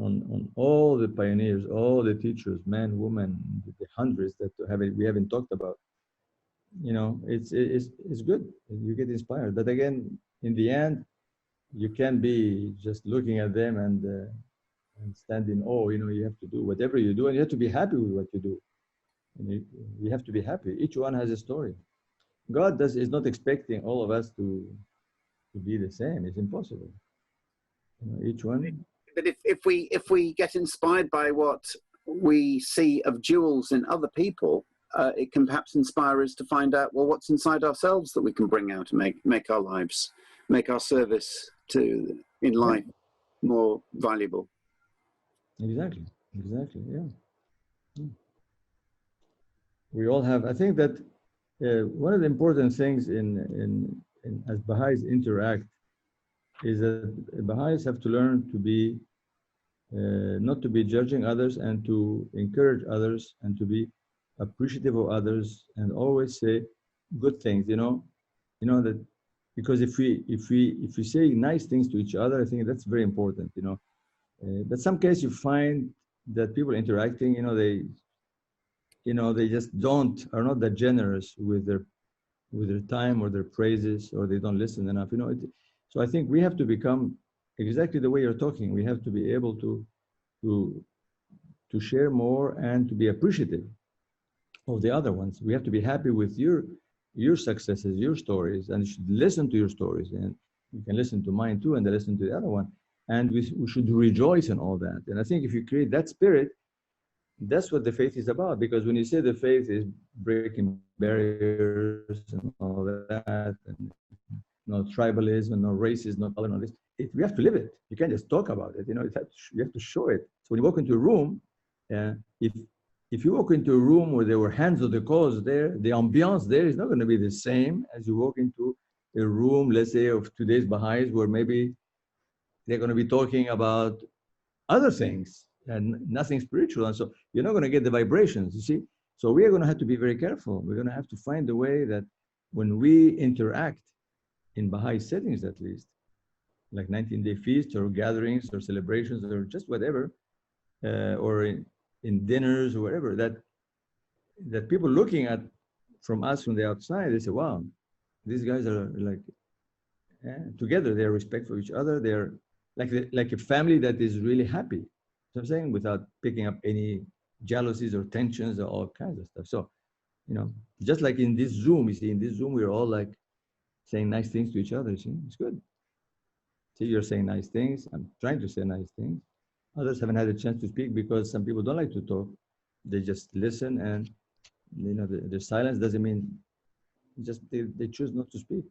all the pioneers, all the teachers, men, women, the hundreds that we haven't talked about. You know, it's good. You get inspired. But again, in the end, you can't be just looking at them and stand in awe. You know, you have to do whatever you do, and you have to be happy with what you do. And we have to be happy. Each one has a story. God is not expecting all of us to be the same. It's impossible. You know, each one. But if we get inspired by what we see of jewels in other people, it can perhaps inspire us to find out, well, what's inside ourselves that we can bring out and make our lives, make our service in life more valuable. Exactly. Yeah. We all have. I think that one of the important things in as Baha'is interact is that Baha'is have to learn to be not to be judging others and to encourage others and to be appreciative of others and always say good things. You know that because if we say nice things to each other, I think that's very important. You know, but some cases you find that people interacting, they just are not that generous with their time or their praises, or they don't listen enough. So I think we have to become exactly the way you're talking. We have to be able to share more and to be appreciative of the other ones. We have to be happy with your successes, your stories, and you should listen to your stories, and you can listen to mine too, and then listen to the other one. And we should rejoice in all that. And I think if you create that spirit, that's what the faith is about. Because when you say the faith is breaking barriers and all that, and no tribalism, no racism, no color, no this, we have to live it. You can't just talk about it. You have to show it. So when you walk into a room, if you walk into a room where there were hands of the cause there, the ambiance there is not going to be the same as you walk into a room, let's say, of today's Baha'is, where maybe they're going to be talking about other things and nothing spiritual. And so you're not going to get the vibrations, you see? So we are going to have to be very careful. We're going to have to find a way that when we interact in Baha'i settings, at least, like 19-day feasts or gatherings or celebrations or just whatever, or in dinners or whatever, that people looking at from us from the outside, they say, wow, these guys are like together. They're respectful of each other. They're like a family that is really happy. So I'm saying, without picking up any jealousies or tensions or all kinds of stuff. So, just like in this Zoom, you see, in this Zoom, we're all like saying nice things to each other. You see, it's good. See, you're saying nice things. I'm trying to say nice things. Others haven't had a chance to speak because some people don't like to talk. They just listen, and the silence doesn't mean just they choose not to speak.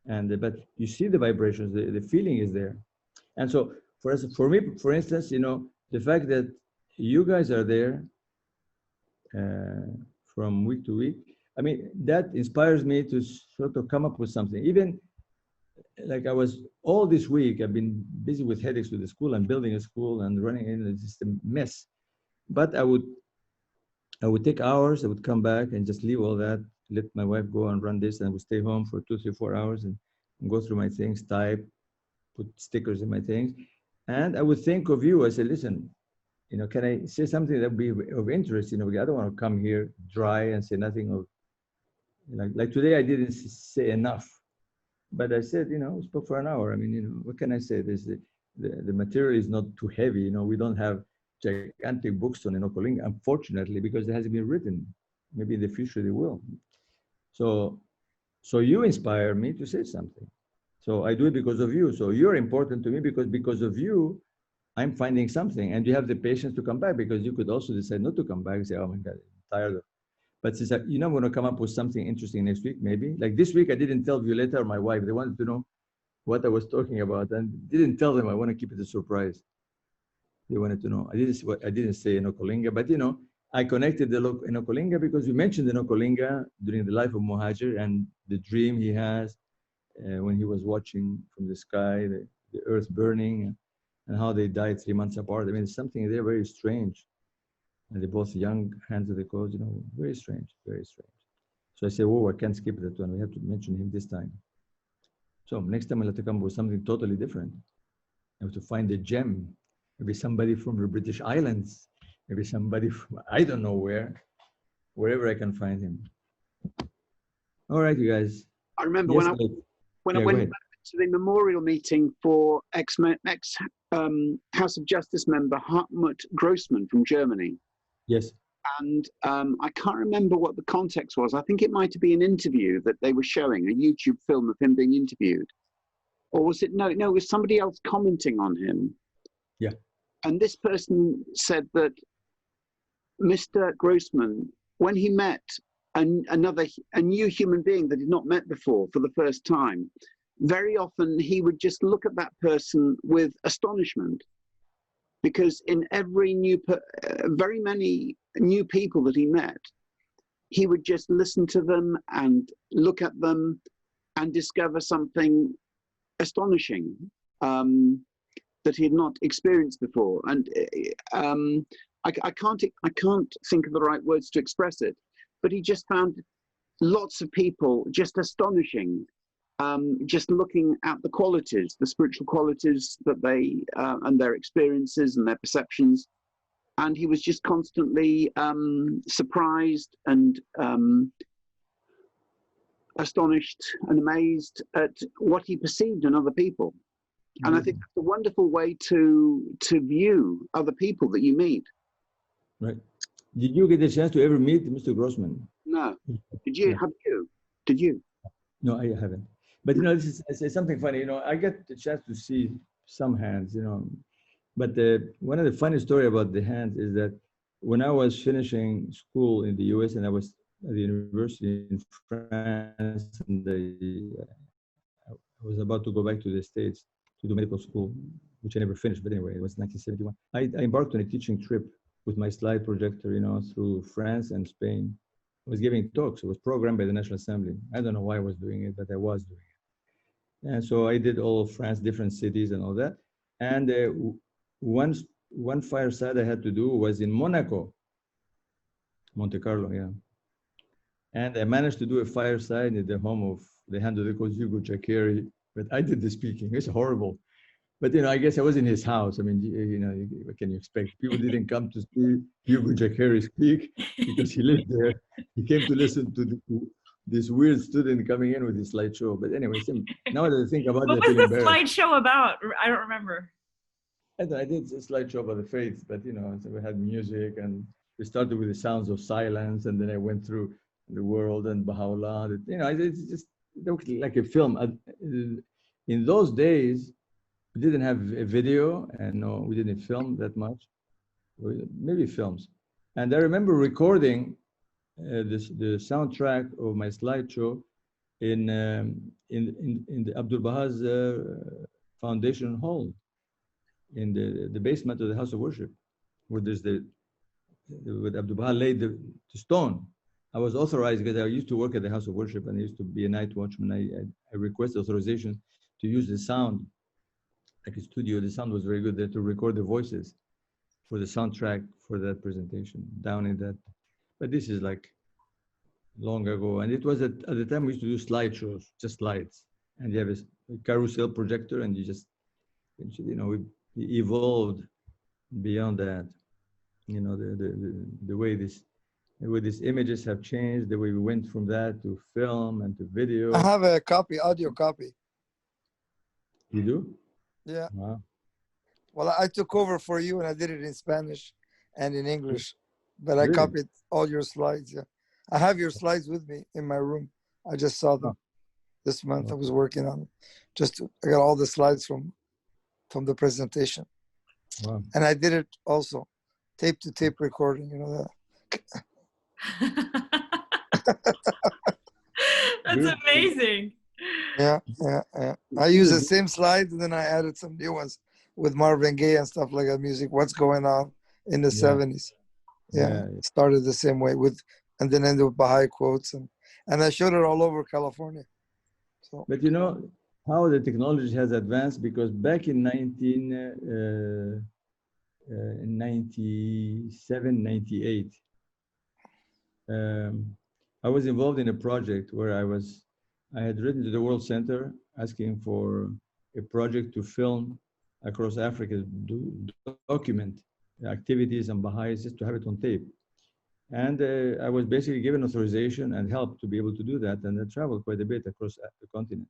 And but you see the vibrations, the feeling is there. And so for me, for instance, the fact that you guys are there from week to week, I mean, that inspires me to sort of come up with something. Even like I was all this week, I've been busy with headaches with the school and building a school and running in, it's just a mess. But I would take hours, I would come back and just leave all that, let my wife go and run this, and I would stay home for 2, 3, 4 hours and go through my things, type, put stickers in my things. And I would think of you. I said, listen, can I say something that would be of interest? I don't want to come here dry and say nothing of, like today I didn't say enough. But I said, we spoke for an hour. I mean, what can I say? The material is not too heavy. We don't have gigantic books on Enoch Olinga, unfortunately, because it hasn't been written. Maybe in the future they will. So you inspire me to say something. So I do it because of you. So you're important to me because of you, I'm finding something. And you have the patience to come back, because you could also decide not to come back and say, oh my God, I'm tired of. But since I'm going to come up with something interesting next week, maybe. Like this week, I didn't tell Violetta or my wife. They wanted to know what I was talking about, and didn't tell them. I want to keep it a surprise. They wanted to know. I didn't say Enoch Olinga, but I connected the Enoch Olinga because you mentioned Enoch Olinga during the life of Muhajir and the dream he has when he was watching from the sky the earth burning, and how they died 3 months apart. I mean, it's something there very strange. And they're both young, hands of the cause, very strange, very strange. So I say, oh, I can't skip that one. We have to mention him this time. So next time I'll have to come with something totally different. I have to find a gem. Maybe somebody from the British Islands. Maybe somebody from, I don't know wherever I can find him. All right, you guys. I remember yes, when I went to the memorial meeting for ex House of Justice member Hartmut Grossman from Germany. Yes. And I can't remember what the context was. I think it might have been an interview that they were showing, a YouTube film of him being interviewed. Or was it, no, it was somebody else commenting on him. Yeah. And this person said that Mr. Grossman, when he met a new human being that he'd not met before for the first time, very often he would just look at that person with astonishment, because in very many new people that he met, he would just listen to them and look at them and discover something astonishing that he had not experienced before. And I can't think of the right words to express it, but he just found lots of people just astonishing, just looking at the qualities, the spiritual qualities that they, and their experiences and their perceptions. And he was just constantly surprised and astonished and amazed at what he perceived in other people. And I think that's a wonderful way to view other people that you meet. Right. Did you get a chance to ever meet Mr. Grossman? No. Did you? Have you? Did you? No, I haven't. But you know, this is something funny. You know, I get the chance to see some hands. You know, but one of the funny story about the hands is that when I was finishing school in the U.S. and I was at the university in France, and I was about to go back to the States to do medical school, which I never finished. But anyway, it was 1971. I embarked on a teaching trip with my slide projector, you know, through France and Spain. I was giving talks. It was programmed by the National Assembly. I don't know why I was doing it, but I was doing it. And so I did all of France, different cities and all that. And one fireside I had to do was in Monaco, Monte Carlo, yeah. And I managed to do a fireside at the home of the hand of the coach Hugo Jacqueri, but I did the speaking. It's horrible. But, you know, I guess I was in his house. I mean, you know, what can you expect? People didn't come to see Hugo Jacqueri speak because he lived there. He came to listen to this weird student coming in with his slideshow. But anyway, now that I think about it, What was the slideshow about? I don't remember. I did a slideshow about the faith, but, you know, so we had music, and we started with the sounds of silence, and then I went through the world and Baha'u'llah. You know, it's just it looked like a film. In those days, we didn't have a video, and no, we didn't film that much. Maybe films. And I remember recording the soundtrack of my slideshow in the Abdul Baha's Foundation Hall, in the basement of the House of Worship, where there's where Abdul Baha laid the stone. I was authorized because I used to work at the House of Worship and I used to be a night watchman. I requested authorization to use the sound, like a studio. The sound was very good there to record the voices for the soundtrack for that presentation down in that. But this is like long ago. And it was at the time we used to do slideshows, just slides. And you have a carousel projector and you just, you know, we evolved beyond that. You know, the way these images have changed, the way we went from that to film and to video. I have a copy, audio copy. You do? Yeah. Wow. Well, I took over for you and I did it in Spanish and in English, but I Really? copied all your slides. Yeah. I have your slides with me in my room. I just saw them this month. I was working on them. I got all the slides from the presentation. Wow. And I did it also, tape to tape recording, you know that. That's amazing. Yeah. I use the same slides and then I added some new ones with Marvin Gaye and stuff like that music. What's going on in the 70s? Yeah. Started the same way and then ended with Baha'i quotes and I showed it all over California. So. But you know how the technology has advanced, because back in 97, 98, I was involved in a project where I had written to the World Center asking for a project to film across Africa, document activities and Baha'is, just to have it on tape. And I was basically given authorization and help to be able to do that. And I traveled quite a bit across the continent.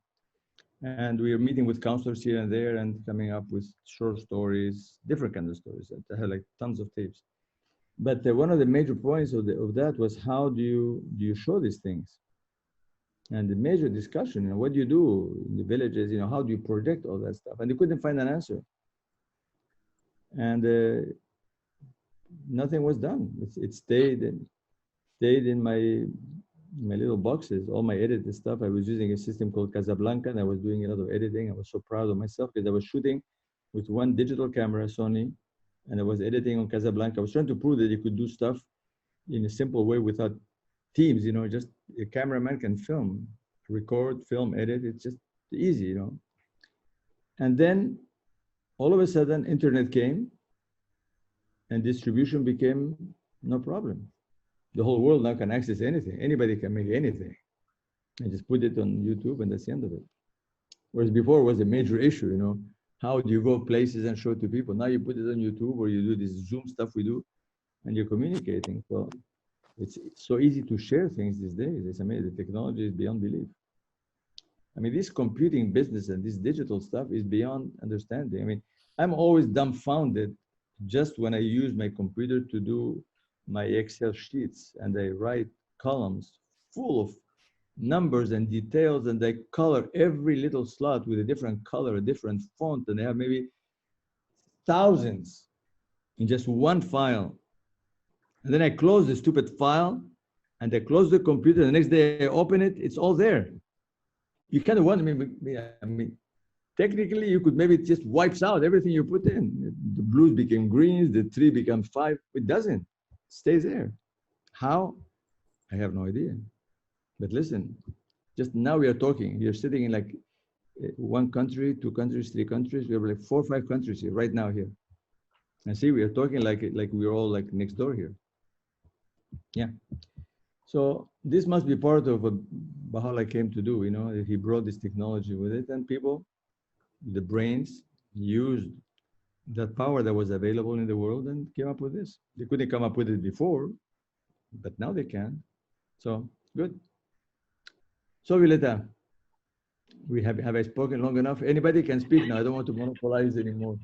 And we were meeting with counselors here and there and coming up with short stories, different kinds of stories. I had like tons of tapes. But one of the major points of that was how do you show these things? And the major discussion, what do you do in the villages? How do you project all that stuff? And they couldn't find an answer. And nothing was done. It stayed in my little boxes, all my edited stuff. I was using a system called Casablanca, and I was doing a lot of editing. I was so proud of myself because I was shooting with one digital camera, Sony, and I was editing on Casablanca. I was trying to prove that you could do stuff in a simple way without teams, just a cameraman can film, record, film, edit. It's just easy, And then all of a sudden, internet came and distribution became no problem. The whole world now can access anything. Anybody can make anything. And just put it on YouTube and that's the end of it. Whereas before it was a major issue, How do you go places and show it to people? Now you put it on YouTube or you do this Zoom stuff we do and you're communicating. So it's so easy to share things these days. It's amazing. The technology is beyond belief. I mean, this computing business and this digital stuff is beyond understanding. I mean, I'm always dumbfounded just when I use my computer to do my Excel sheets and I write columns full of numbers and details and they color every little slot with a different color, a different font, and they have maybe thousands in just one file. And then I close the stupid file and I close the computer. The next day I open it, it's all there. You kind of wonder, I mean, technically you could maybe it just wipes out everything you put in. The blues became greens, the 3 becomes 5. It doesn't, it stays there. How? I have no idea. But listen, just now we are talking. You're sitting in like 1 country, 2 countries, 3 countries. We have like 4 or 5 countries here right now here. And see, we are talking like we're all like next door here. Yeah. So this must be part of what Baha'u'llah came to do. He brought this technology with it, and people, the brains, used that power that was available in the world and came up with this. They couldn't come up with it before, but now they can. So good. So Violeta, have I spoken long enough? Anybody can speak now. I don't want to monopolize anymore.